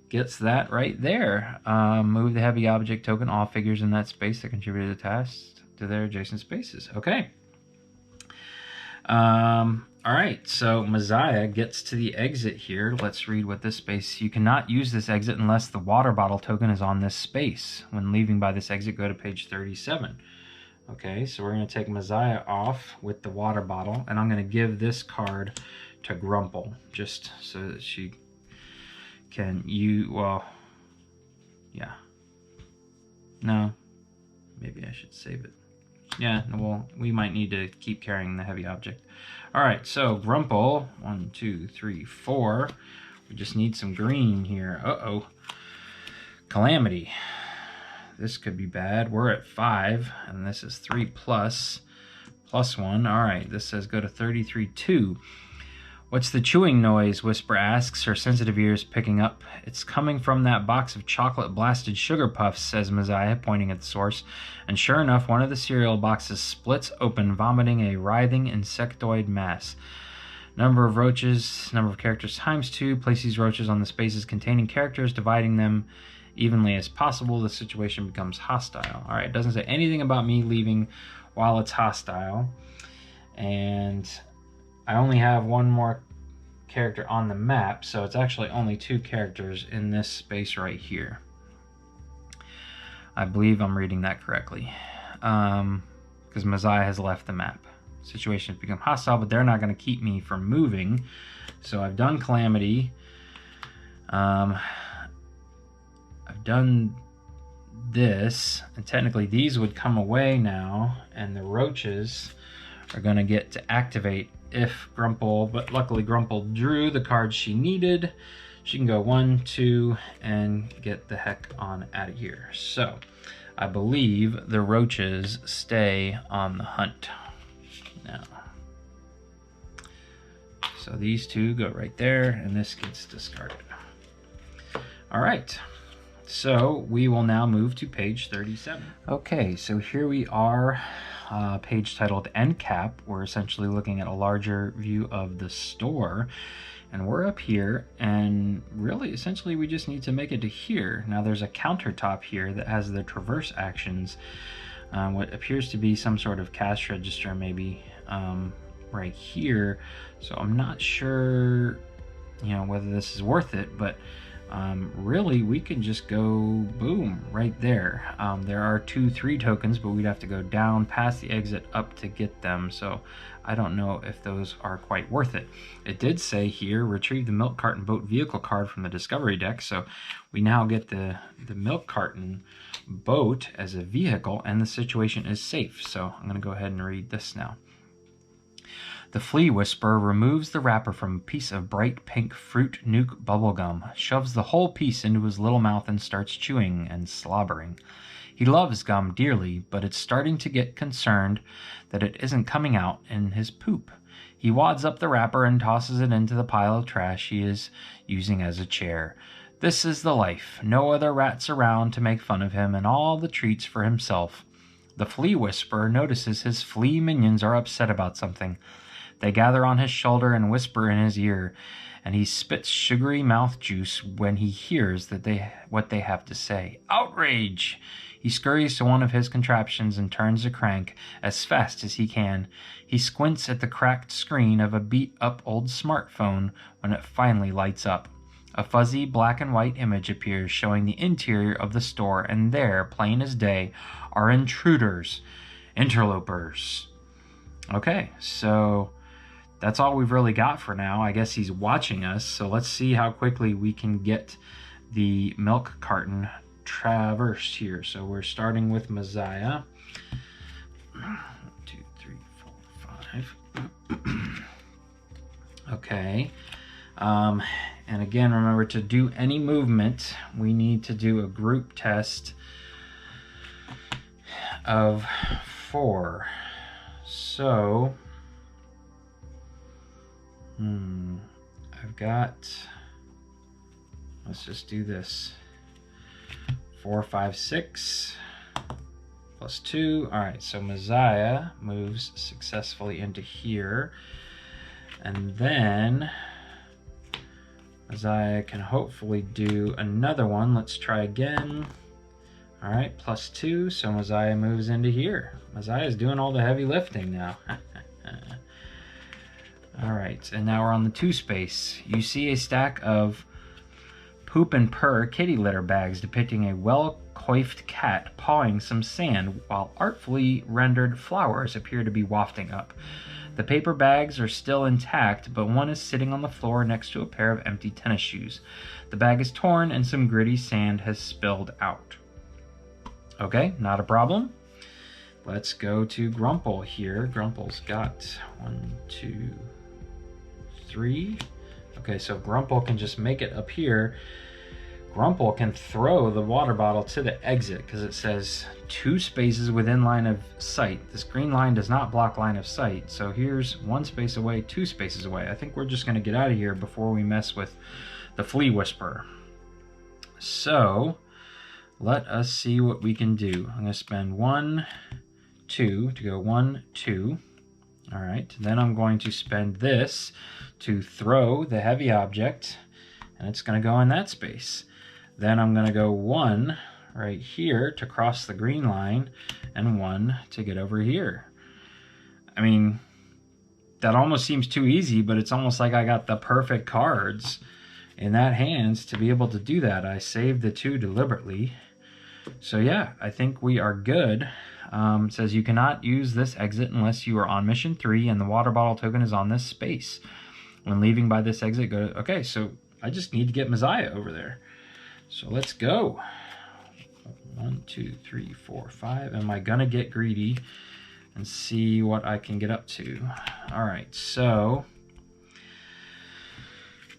Speaker 1: gets that right there. Move the heavy object token. All figures in that space that contribute to the task to their adjacent spaces. Okay. All right, so Meziah gets to the exit here. Let's read what this space... You cannot use this exit unless the water bottle token is on this space. When leaving by this exit, go to page 37. Okay, so we're going to take Meziah off with the water bottle, and I'm going to give this card to Grumple, just so that she can... well, yeah. No, maybe I should save it. Yeah, well, we might need to keep carrying the heavy object. All right, so Grumple, 1, 2, 3, 4. We just need some green here. Uh-oh. Calamity. This could be bad. We're at 5, and this is 3 plus 1. All right, this says go to 33-2. What's the chewing noise? Whisper asks, her sensitive ears picking up. It's coming from that box of chocolate-blasted sugar puffs, says Meziah, pointing at the source. And sure enough, one of the cereal boxes splits open, vomiting a writhing insectoid mass. Number of roaches, number of characters times 2. Place these roaches on the spaces containing characters, dividing them evenly as possible. The situation becomes hostile. All right, it doesn't say anything about me leaving while it's hostile. And... I only have one more character on the map, so it's actually only 2 characters in this space right here. I believe I'm reading that correctly. Because Meziah has left the map. Situation has become hostile, but they're not going to keep me from moving. So I've done Calamity. I've done this, and technically these would come away now, and the roaches are going to get to activate if Grumple, but luckily Grumple drew the cards she needed. She can go 1, 2, and get the heck on out of here. So I believe the roaches stay on the hunt now. So these 2 go right there, and this gets discarded. All right. So we will now move to page 37. Okay, so here we are. Page titled End Cap. We're essentially looking at a larger view of the store, and we're up here, and really essentially we just need to make it to here. Now there's a countertop here that has the traverse actions, what appears to be some sort of cash register maybe right here. So I'm not sure, you know, whether this is worth it, but really we can just go boom right there. There are 2-3 tokens, but we'd have to go down past the exit up to get them, so I don't know if those are quite worth it. It did say here, retrieve the milk carton boat vehicle card from the discovery deck, so we now get the milk carton boat as a vehicle, and the situation is safe. So I'm going to go ahead and read this now. The flea whisperer removes the wrapper from a piece of bright pink fruit nuke bubblegum, shoves the whole piece into his little mouth, and starts chewing and slobbering. He loves gum dearly, but it's starting to get concerned that it isn't coming out in his poop. He wads up the wrapper and tosses it into the pile of trash he is using as a chair. This is the life. No other rats around to make fun of him, and all the treats for himself. The flea whisperer notices his flea minions are upset about something. They gather on his shoulder and whisper in his ear, and he spits sugary mouth juice when he hears what they have to say. Outrage! He scurries to one of his contraptions and turns the crank as fast as he can. He squints at the cracked screen of a beat-up old smartphone when it finally lights up. A fuzzy black and white image appears showing the interior of the store, and there, plain as day, are intruders, interlopers. Okay, so that's all we've really got for now. I guess he's watching us, so let's see how quickly we can get the milk carton traversed here. So we're starting with Meziah. 1, 2, 3, 4, 5. Okay. And again, remember, to do any movement, we need to do a group test of 4. So I've got, let's just do this. 4, 5, 6 plus 2. All right, so Meziah moves successfully into here, and then Meziah can hopefully do another one. Let's try again. All right, plus 2, so Meziah moves into here. Meziah is doing all the heavy lifting now. All right, and now we're on the 2 space. You see a stack of poop and purr kitty litter bags depicting a well-coiffed cat pawing some sand, while artfully rendered flowers appear to be wafting up. The paper bags are still intact, but one is sitting on the floor next to a pair of empty tennis shoes. The bag is torn and some gritty sand has spilled out. Okay, not a problem. Let's go to Grumple here. Grumple's got 1, 2, 3. Okay, so Grumple can just make it up here. Grumple can throw the water bottle to the exit because it says 2 spaces within line of sight. This green line does not block line of sight. So here's 1 space away, 2 spaces away. I think we're just going to get out of here before we mess with the flea whisperer. So let us see what we can do. I'm going to spend 1, 2 to go 1, 2. All right, then I'm going to spend this to throw the heavy object, and it's going to go in that space. Then I'm going to go 1 right here to cross the green line, and 1 to get over here. I mean, that almost seems too easy, but it's almost like I got the perfect cards in that hands to be able to do that. I saved the 2 deliberately. So yeah, I think we are good. It says you cannot use this exit unless you are on mission 3 and the water bottle token is on this space. When leaving by this exit, go to, okay, so I just need to get Meziah over there. So let's go. 1, 2, 3, 4, 5. Am I gonna get greedy and see what I can get up to? All right, so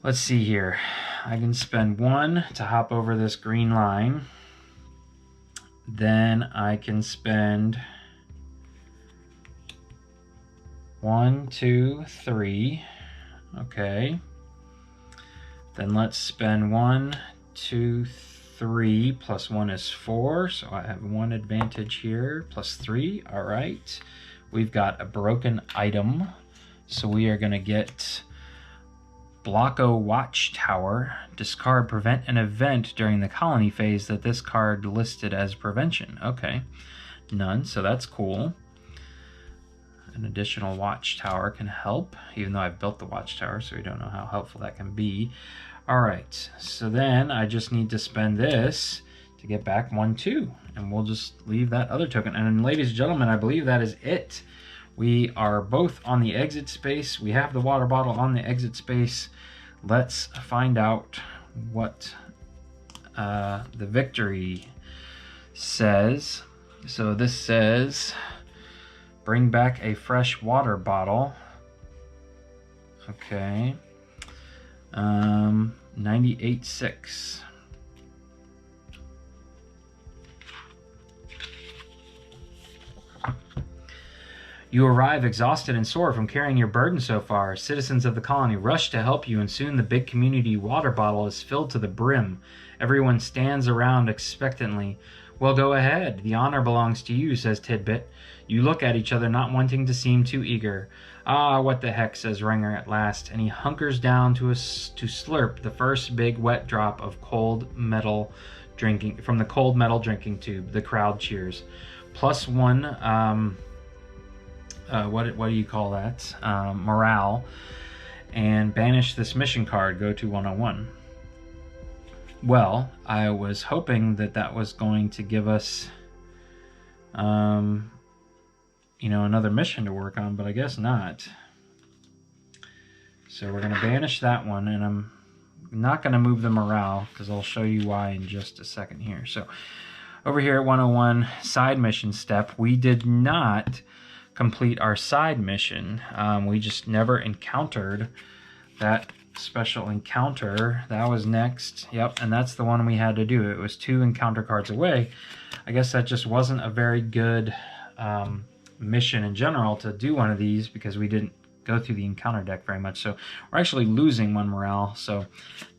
Speaker 1: let's see here. I can spend 1 to hop over this green line. Then I can spend 1, 2, 3. Okay. Then let's spend 1, 2, 3 plus 1 is 4. So I have 1 advantage here, plus 3. All right. We've got a broken item. So we are going to get Blocko Watchtower. Discard, prevent an event during the colony phase that this card listed as prevention. Okay, none, so that's cool. An additional watchtower can help, even though I've built the watchtower, so we don't know how helpful that can be. All right, so then I just need to spend this to get back 1, 2, and we'll just leave that other token. And ladies and gentlemen, I believe that is it. We are both on the exit space. We have the water bottle on the exit space. Let's find out what the victory says. So this says, bring back a fresh water bottle. Okay. 98.6. You arrive exhausted and sore from carrying your burden so far. Citizens of the colony rush to help you, and soon the big community water bottle is filled to the brim. Everyone stands around expectantly. Well, go ahead. The honor belongs to you, says Tidbit. You look at each other, not wanting to seem too eager. Ah, what the heck, says Ringer at last, and he hunkers down to slurp the first big wet drop of cold metal drinking from the cold metal drinking tube. The crowd cheers. +1. What do you call that? Morale, and banish this mission card. Go to 101. Well, I was hoping that that was going to give us, you know, another mission to work on, but I guess not. So we're going to banish that one, and I'm not going to move the morale because I'll show you why in just a second here. So over here at 101, side mission step, we did not complete our side mission. We just never encountered that special encounter. That was next. Yep, and that's the one we had to do. It was 2 encounter cards away. I guess that just wasn't a very good mission in general to do one of these because we didn't go through the encounter deck very much. So we're actually losing 1 morale. So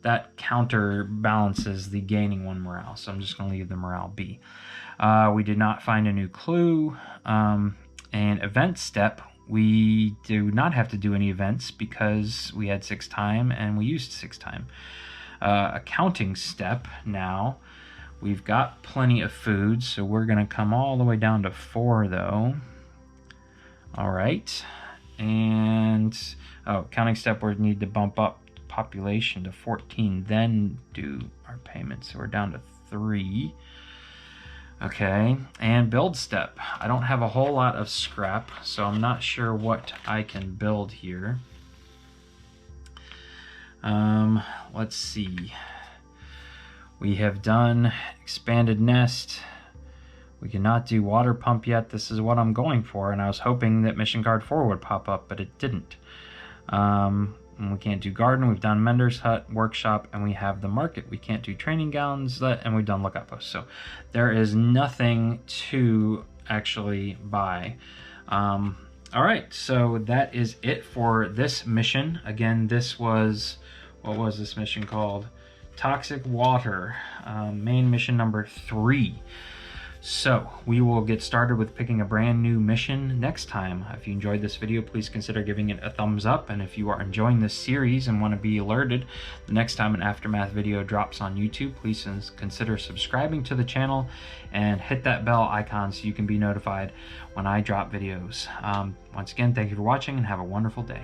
Speaker 1: that counterbalances the gaining 1 morale. So I'm just going to leave the morale be. We did not find a new clue. And event step, we do not have to do any events because we had 6 time and we used 6 time. Accounting step, now we've got plenty of food, so we're going to come all the way down to 4 though. All right, and counting step, we need to bump up population to 14, then do our payments. So we're down to 3. Okay, and build step. I don't have a whole lot of scrap, so I'm not sure what I can build here. Let's see. We have done expanded nest. We cannot do water pump yet. This is what I'm going for, and I was hoping that mission card 4 would pop up, but it didn't. And we can't do garden. We've done mentor's hut, workshop, and we have the market. We can't do training gowns, and we've done lookup posts. So there is nothing to actually buy. All right, so that is it for this mission. Again, this was, what was this mission called? Toxic Water, main mission number 3. So we will get started with picking a brand new mission next time. If you enjoyed this video, please consider giving it a thumbs up. And if you are enjoying this series and want to be alerted the next time an Aftermath video drops on YouTube, please consider subscribing to the channel and hit that bell icon so you can be notified when I drop videos. Once again, thank you for watching and have a wonderful day.